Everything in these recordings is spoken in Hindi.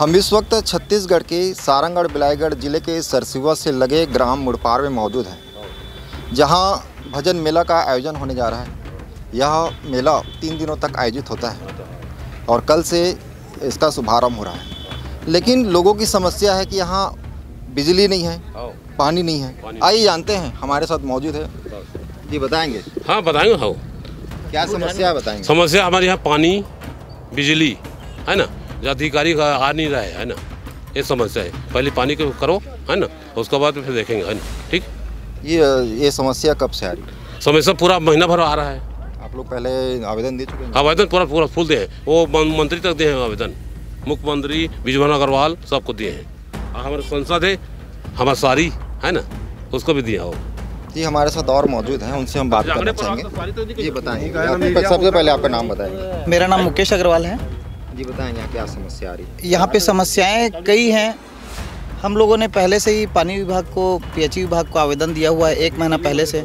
हम इस वक्त छत्तीसगढ़ के सारंगढ़ बिलाईगढ़ जिले के सरसिवा से लगे ग्राम मुड़पार में मौजूद हैं, जहां भजन मेला का आयोजन होने जा रहा है। यह मेला 3 दिनों तक आयोजित होता है और कल से इसका शुभारंभ हो रहा है। लेकिन लोगों की समस्या है कि यहाँ बिजली नहीं है, पानी नहीं है। आइए जानते हैं, हमारे साथ मौजूद है जी, बताएंगे। हाँ बताएंगे। हाँ क्या समस्या है बताएंगे। समस्या हमारे यहाँ पानी बिजली है ना, जो अधिकारी का आ नहीं रहा है ना, ये समस्या है। पहले पानी को करो है ना, उसके बाद फिर देखेंगे है ना। ठीक, ये समस्या कब से आ रही है? समस्या पूरा महीना भर आ रहा है। आप लोग पहले आवेदन दे चुके हैं? आवेदन पूरा फुल दिए हैं, वो मंत्री तक दिए हैं आवेदन, मुख्यमंत्री विजयभान अग्रवाल सबको दिए हैं। और हमारे सांसद है हमारा सारी है ना, उसको भी दिया हो। जी हमारे साथ और मौजूद हैं, उनसे हम बात करना चाहेंगे। जी बताएंगे, सबसे पहले आपका नाम बताएंगे। मेरा नाम मुकेश अग्रवाल है। जी बताएंगे, यहाँ क्या समस्या आ रही है? यहाँ पे समस्याएं कई हैं। हम लोगों ने पहले से ही पानी विभाग को, पीएचई विभाग को आवेदन दिया हुआ है 1 महीना पहले से,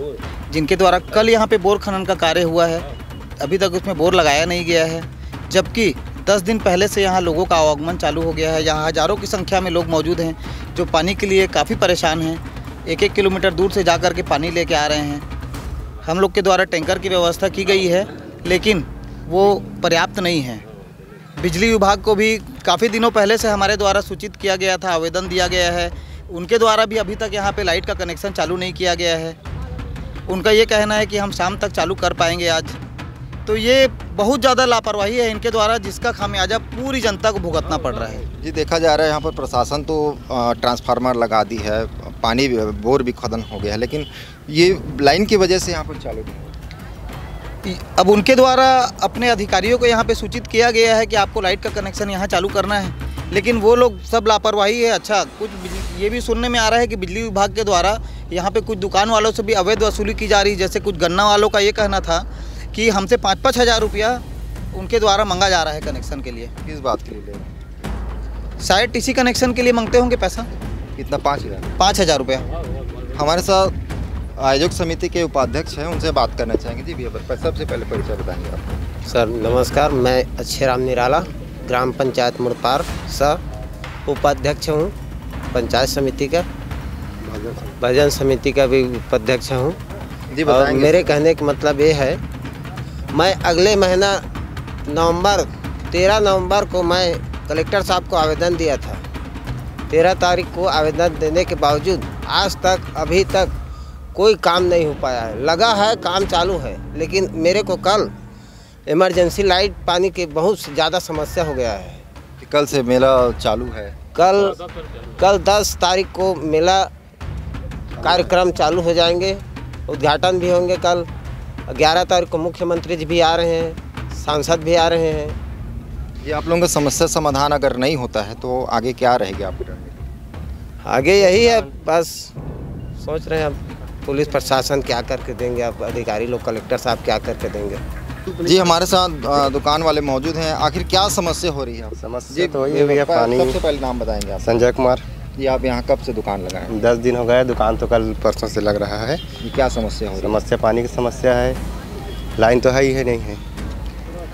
जिनके द्वारा कल यहाँ पे बोर खनन का कार्य हुआ है। अभी तक उसमें बोर लगाया नहीं गया है, जबकि 10 दिन पहले से यहाँ लोगों का आवागमन चालू हो गया है। यहाँ हज़ारों की संख्या में लोग मौजूद हैं जो पानी के लिए काफ़ी परेशान हैं। 1-1 किलोमीटर दूर से जा कर के पानी लेके आ रहे हैं। हम लोग के द्वारा टैंकर की व्यवस्था की गई है, लेकिन वो पर्याप्त नहीं है। बिजली विभाग को भी काफ़ी दिनों पहले से हमारे द्वारा सूचित किया गया था, आवेदन दिया गया है। उनके द्वारा भी अभी तक यहाँ पे लाइट का कनेक्शन चालू नहीं किया गया है। उनका ये कहना है कि हम शाम तक चालू कर पाएंगे आज। तो ये बहुत ज़्यादा लापरवाही है इनके द्वारा, जिसका खामियाजा पूरी जनता को भुगतना पड़ रहा है। जी देखा जा रहा है यहाँ पर प्रशासन तो ट्रांसफार्मर लगा दी है, पानी बोर भी खत्म हो गया है, लेकिन ये लाइन की वजह से यहाँ पर चालू नहीं हो। अब उनके द्वारा अपने अधिकारियों को यहाँ पे सूचित किया गया है कि आपको लाइट का कनेक्शन यहाँ चालू करना है, लेकिन वो लोग सब लापरवाही है। अच्छा, कुछ ये भी सुनने में आ रहा है कि बिजली विभाग के द्वारा यहाँ पे कुछ दुकान वालों से भी अवैध वसूली की जा रही है। जैसे कुछ गन्ना वालों का ये कहना था कि हमसे 5-5 हज़ार रुपया उनके द्वारा मांगा जा रहा है कनेक्शन के लिए। किस बात के लिए ले रहे हैं? शायद टीसी कनेक्शन के लिए मांगते होंगे पैसा। कितना? 5,000? 5,000 रुपया। हमारे साथ आयोजक समिति के उपाध्यक्ष हैं, उनसे बात करना चाहेंगे। जी भैया, सबसे पहले परिचय बताएंगे आप। सर नमस्कार, मैं अच्छेराम निराला, ग्राम पंचायत मुड़पार सह उपाध्यक्ष हूँ, पंचायत समिति का, भजन समिति का भी उपाध्यक्ष हूँ। जी और बताएंगे। मेरे कहने का मतलब ये है, मैं अगले महीना 13 नवंबर को मैं कलेक्टर साहब को आवेदन दिया था। 13 तारीख को आवेदन देने के बावजूद आज तक अभी तक कोई काम नहीं हो पाया है। लगा है, काम चालू है, लेकिन मेरे को कल इमरजेंसी लाइट पानी की बहुत ज़्यादा समस्या हो गया है। कल से मेला चालू है। कल 10 तारीख को मेला कार्यक्रम चालू हो जाएंगे, उद्घाटन भी होंगे। कल 11 तारीख को मुख्यमंत्री जी भी आ रहे हैं, सांसद भी आ रहे हैं। ये आप लोगों का समस्या समाधान अगर नहीं होता है तो आगे क्या रहेगी आपकी रणनीति? आगे यही है, बस सोच रहे हैं अब पुलिस प्रशासन क्या करके देंगे, अब अधिकारी लोग, कलेक्टर साहब क्या करके देंगे। जी हमारे साथ दुकान वाले मौजूद हैं। आखिर क्या समस्या हो रही है? समस्या तो ये भैया पानी। सबसे पहले नाम बताएंगे आप। संजय कुमार। ये आप यहाँ कब से दुकान लगाए? 10 दिन हो गए, दुकान तो कल परसों से लग रहा है। ये क्या समस्या हो रही है? समस्या पानी की समस्या है, लाइन तो है ही है नहीं है,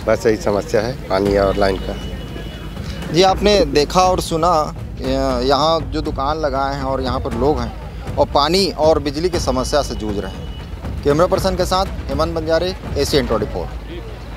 बस यही समस्या है, पानी और लाइन का। जी आपने देखा और सुना, यहाँ जो दुकान लगाए हैं और यहाँ पर लोग हैं और पानी और बिजली की समस्या से जूझ रहे हैं। कैमरा पर्सन के साथ हेमंत बंजारे, एशियन 24।